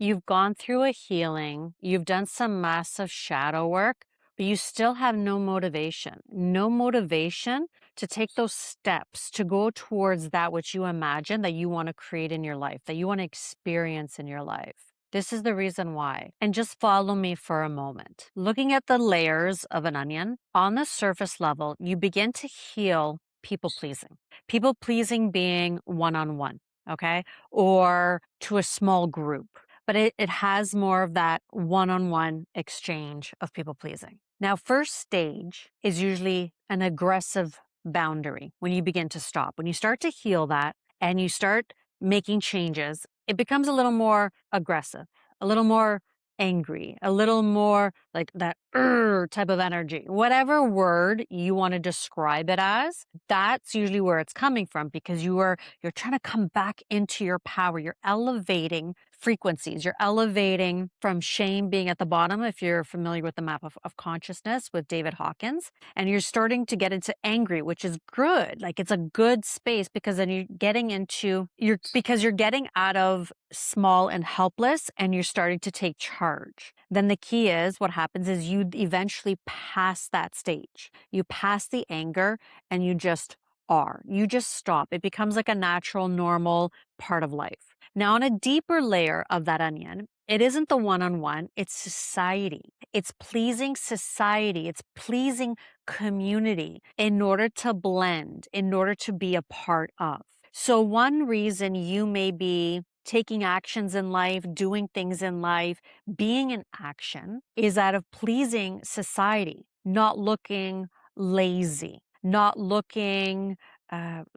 You've gone through a healing, you've done some massive shadow work, but you still have no motivation. No motivation to take those steps to go towards that which you imagine that you want to create in your life, that you want to experience in your life. This is the reason why. And just follow me for a moment. Looking at the layers of an onion, on the surface level, you begin to heal people pleasing. People pleasing being one on one, okay? Or to a small group, but it has more of that one-on-one exchange of people pleasing. Now, first stage is usually an aggressive boundary when you begin to stop. When you start to heal that and you start making changes, it becomes a little more aggressive, a little more angry, a little more like that type of energy. Whatever word you want to describe it as, that's usually where it's coming from because you're trying to come back into your power. You're elevating frequencies. You're elevating from shame being at the bottom, if you're familiar with the map of consciousness with David Hawkins, and you're starting to get into angry, which is good. Like it's a good space because then because you're getting out of small and helpless and you're starting to take charge. Then the key is what happens is you eventually pass that stage. You pass the anger and you just are. You just stop. It becomes like a natural, normal part of life. Now, on a deeper layer of that onion, it isn't the one-on-one, it's society. It's pleasing society. It's pleasing community in order to blend, in order to be a part of. So one reason you may be taking actions in life, doing things in life, being in action is out of pleasing society, not looking lazy, not looking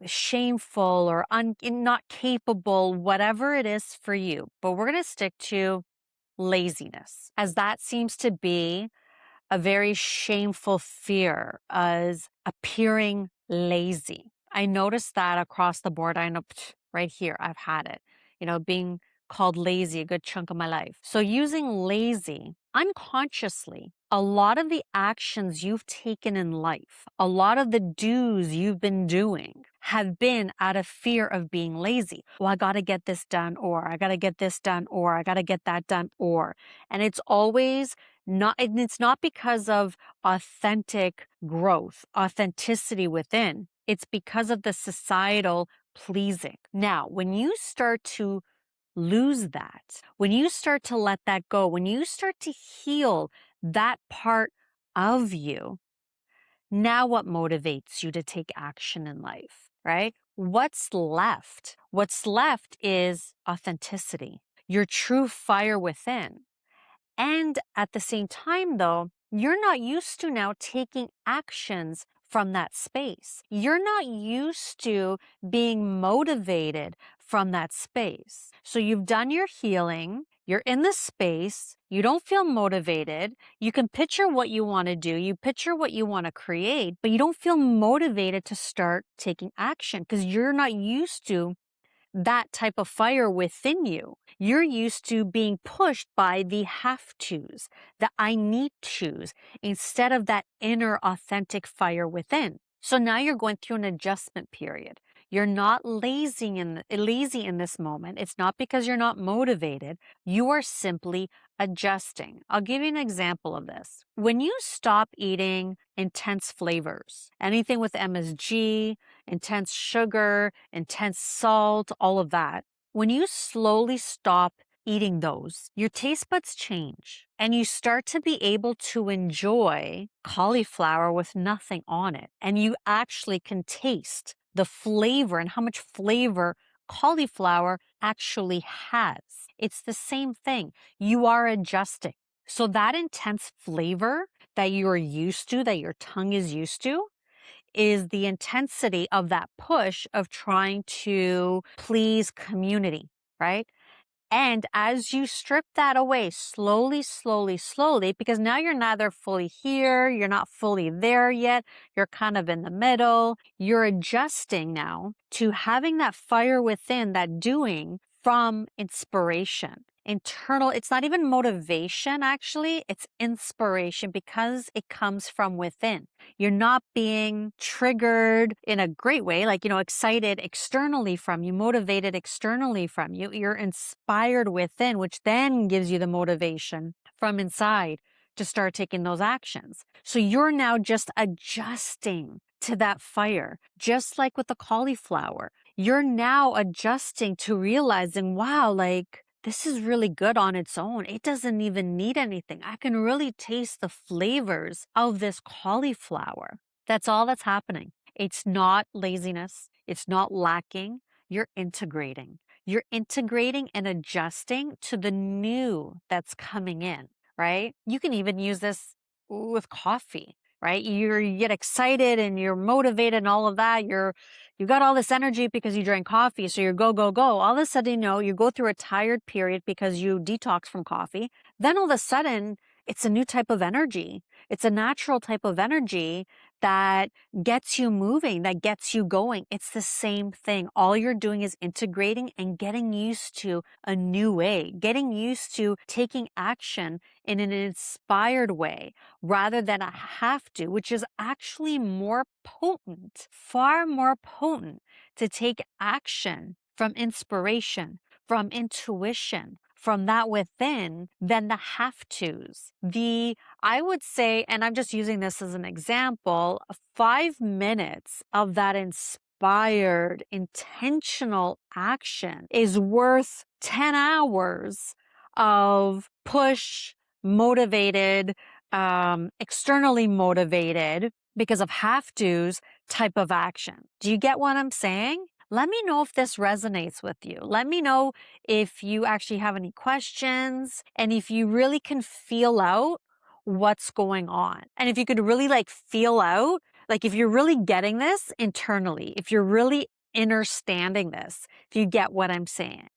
shameful or not capable, whatever it is for you. But we're going to stick to laziness, as that seems to be a very shameful fear, as appearing lazy. I noticed that across the board. I know right here, I've had it, being called lazy a good chunk of my life. So using lazy unconsciously, a lot of the actions you've taken in life, a lot of the do's you've been doing have been out of fear of being lazy. Well, I got to get this done, or I got to get this done, or I got to get that done, and it's always not, and it's not because of authentic growth, authenticity within. It's because of the societal pleasing. Now, when you start to lose that, when you start to let that go, when you start to heal that part of you, now what motivates you to take action in life, right? What's left? What's left is authenticity, your true fire within. And at the same time, though, you're not used to now taking actions from that space. You're not used to being motivated from that space. So you've done your healing, you're in the space, you don't feel motivated, you can picture what you want to do, you picture what you want to create, but you don't feel motivated to start taking action because you're not used to that type of fire within you. You're used to being pushed by the have tos, the I need tos, instead of that inner authentic fire within. So now you're going through an adjustment period. You're not lazy in this moment. It's not because you're not motivated. You are simply adjusting. I'll give you an example of this. When you stop eating intense flavors, anything with MSG, intense sugar, intense salt, all of that. When you slowly stop eating those, your taste buds change and you start to be able to enjoy cauliflower with nothing on it. And you actually can taste the flavor and how much flavor cauliflower actually has. It's the same thing. You are adjusting. So that intense flavor that you're used to, that your tongue is used to, is the intensity of that push of trying to please community, right? And as you strip that away slowly, slowly, slowly, because now you're neither fully here, you're not fully there yet, you're kind of in the middle, you're adjusting now to having that fire within, that doing from inspiration. internal, it's not even motivation, actually, it's inspiration because it comes from within. You're not being triggered in a great way, like, excited externally from you, motivated externally from you. You're inspired within, which then gives you the motivation from inside to start taking those actions. So you're now just adjusting to that fire, just like with the cauliflower. You're now adjusting to realizing, wow, like, this is really good on its own. It doesn't even need anything. I can really taste the flavors of this cauliflower. That's all that's happening. It's not laziness. It's not lacking. You're integrating. You're integrating and adjusting to the new that's coming in, right? You can even use this with coffee, right? You get excited and you're motivated and all of that. You got all this energy because you drank coffee, so you're go, go, go. All of a sudden, you go through a tired period because you detox from coffee. Then all of a sudden, it's a new type of energy. It's a natural type of energy that gets you moving, that gets you going. It's the same thing. All you're doing is integrating and getting used to a new way, getting used to taking action in an inspired way rather than a have to, which is actually more potent, far more potent to take action from inspiration, from intuition, from that within than the have tos. I would say, and I'm just using this as an example, 5 minutes of that inspired, intentional action is worth 10 hours of push, motivated, externally motivated because of have to's type of action. Do you get what I'm saying? Let me know if this resonates with you. Let me know if you actually have any questions and if you really can feel out what's going on. And if you could really feel out, if you're really getting this internally, if you're really understanding this, if you get what I'm saying.